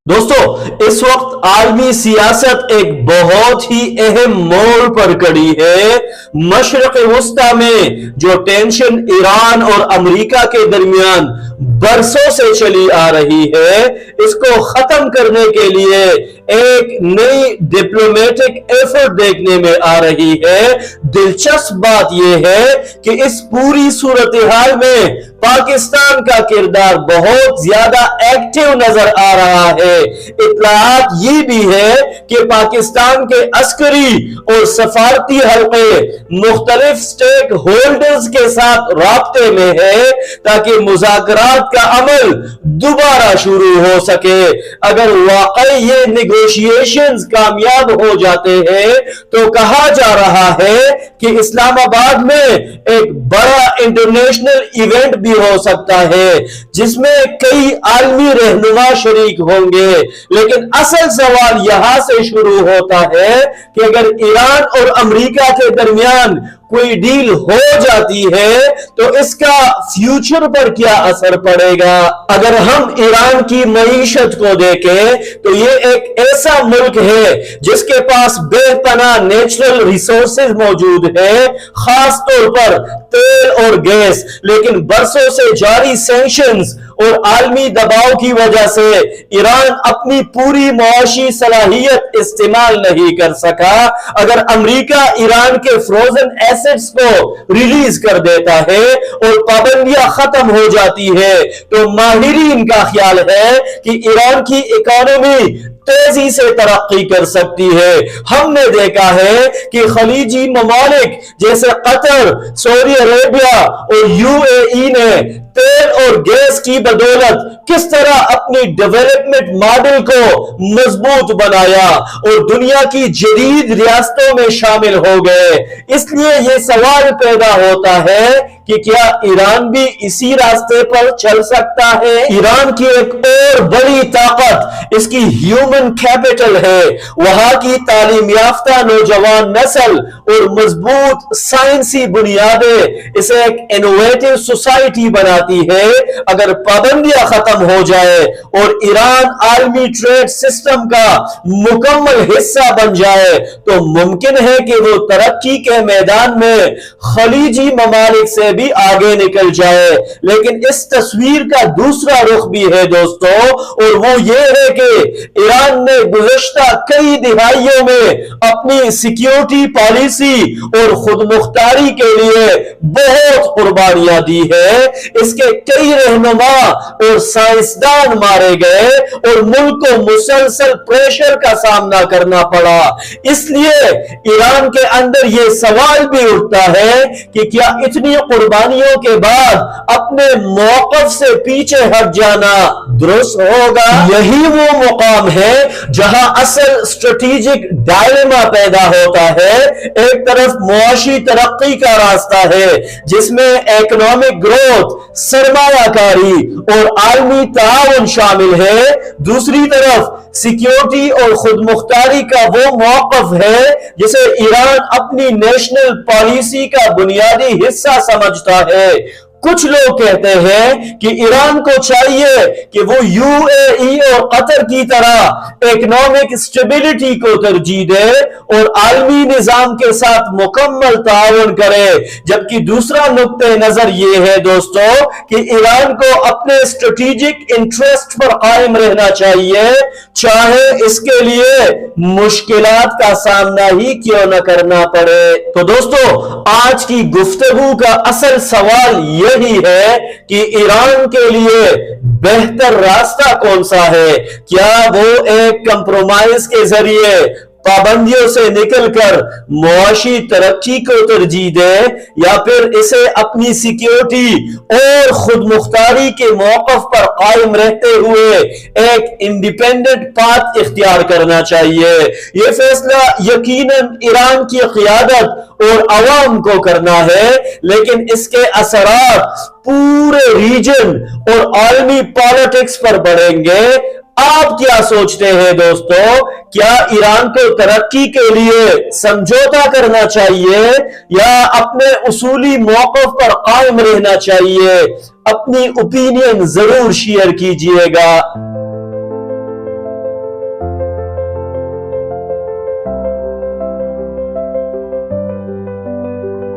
دوستو اس وقت عالمی سیاست ایک بہت ہی اہم موڑ پر کھڑی ہے۔ مشرق وسطی میں جو ٹینشن ایران اور امریکہ کے درمیان برسوں سے چلی آ رہی ہے، اس کو ختم کرنے کے لیے ایک نئی ڈپلومیٹک ایفرٹ دیکھنے میں آ رہی ہے۔ دلچسپ بات یہ ہے کہ اس پوری صورتحال میں پاکستان کا کردار بہت زیادہ ایکٹیو نظر آ رہا ہے۔ اطلاعات یہ بھی ہے کہ پاکستان کے عسکری اور سفارتی حلقے مختلف سٹیک ہولڈرز کے ساتھ رابطے میں ہے تاکہ مذاکرات کا عمل دوبارہ شروع ہو سکے۔ اگر واقعی یہ نیگوشیشنز کامیاب ہو جاتے ہیں تو کہا جا رہا ہے کہ اسلام آباد میں ایک بڑا انٹرنیشنل ایونٹ بھی ہو سکتا ہے جس میں کئی عالمی رہنما شریک ہوں گے۔ لیکن اصل سوال یہاں سے شروع ہوتا ہے کہ اگر ایران اور امریکہ کے درمیان کوئی ڈیل ہو جاتی ہے تو اس کا فیوچر پر کیا اثر پڑے گا۔ اگر ہم ایران کی معیشت کو دیکھیں تو یہ ایک ایسا ملک ہے جس کے پاس بے پناہ نیچرل ریسورسز موجود ہیں، خاص طور پر تیل اور گیس، لیکن برسوں سے جاری سینکشنز اور عالمی دباؤ کی وجہ سے ایران اپنی پوری معاشی صلاحیت استعمال نہیں کر سکا۔ اگر امریکہ ایران کے فروزن ایسٹس کو ریلیز کر دیتا ہے اور پابندیاں ختم ہو جاتی ہے تو ماہرین کا خیال ہے کہ ایران کی اکانومی تیزی سے ترقی کر سکتی ہے۔ ہم نے دیکھا ہے کہ خلیجی ممالک جیسے قطر، سعودی عربیہ اور یو اے ای نے تیل اور گیس کی بدولت کس طرح اپنی ڈیولپمنٹ ماڈل کو مضبوط بنایا اور دنیا کی جدید ریاستوں میں شامل ہو گئے۔ اس لیے یہ سوال پیدا ہوتا ہے کہ کیا ایران بھی اسی راستے پر چل سکتا ہے؟ ایران کی ایک اور بڑی طاقت اس کی ہیومن کیپٹل ہے۔ وہاں کی تعلیم یافتہ نوجوان نسل اور مضبوط سائنسی بنیادیں اسے ایک انوویٹو سوسائٹی بناتی ہے۔ اگر پابندیاں ختم ہو جائے اور ایران عالمی ٹریڈ سسٹم کا مکمل حصہ بن جائے تو ممکن ہے کہ وہ ترقی کے میدان میں خلیجی ممالک سے بھی آگے نکل جائے۔ لیکن اس تصویر کا دوسرا رخ بھی ہے دوستو، اور وہ یہ ہے کہ ایران نے گزشتہ کئی دہائیوں میں اپنی سیکیورٹی پالیسی اور خود مختاری کے لیے بہت قربانیاں دی ہے۔ اس کے کئی رہنما اور سائنسدان مارے گئے اور ملک کو مسلسل پریشر کا سامنا کرنا پڑا۔ اس لیے ایران کے اندر یہ سوال بھی اٹھتا ہے کہ کیا اتنی قربانیوں کے بعد اپنے موقف سے پیچھے ہٹ جانا درست ہوگا؟ یہی وہ مقام ہے جہاں اصل اسٹریٹجک ڈائلیما پیدا ہوتا ہے۔ ایک طرف معاشی ترقی کا راستہ ہے جس میں اکنامک گروتھ، سرمایہ کاری اور عالمی تعاون شامل ہے، دوسری طرف سیکیورٹی اور خود مختاری کا وہ موقف ہے جسے ایران اپنی نیشنل پالیسی کا بنیادی حصہ سمجھتا ہے۔ کچھ لوگ کہتے ہیں کہ ایران کو چاہیے کہ وہ یو اے ای اور قطر کی طرح اکنامک اسٹیبلٹی کو ترجیح دے اور عالمی نظام کے ساتھ مکمل تعاون کرے، جبکہ دوسرا نقطہ نظر یہ ہے دوستو کہ ایران کو اپنے اسٹریٹجک انٹرسٹ پر قائم رہنا چاہیے، چاہے اس کے لیے مشکلات کا سامنا ہی کیوں نہ کرنا پڑے۔ تو دوستو آج کی گفتگو کا اصل سوال یہی ہے کہ ایران کے لیے بہتر راستہ کون سا ہے؟ کیا وہ ایک کمپرومائز کے ذریعے پابندیوں سے نکل کر معاشی ترقی کو ترجیح دے، یا پھر اسے اپنی سیکیورٹی اور خود مختاری کے موقف پر قائم رہتے ہوئے ایک انڈیپینڈنٹ پاتھ اختیار کرنا چاہیے؟ یہ فیصلہ یقیناً ایران کی قیادت اور عوام کو کرنا ہے، لیکن اس کے اثرات پورے ریجن اور عالمی پالیٹکس پر بڑھیں گے۔ آپ کیا سوچتے ہیں دوستو؟ کیا ایران کو ترقی کے لیے سمجھوتا کرنا چاہیے یا اپنے اصولی موقف پر قائم رہنا چاہیے؟ اپنی اوپینین ضرور شیئر کیجئے گا۔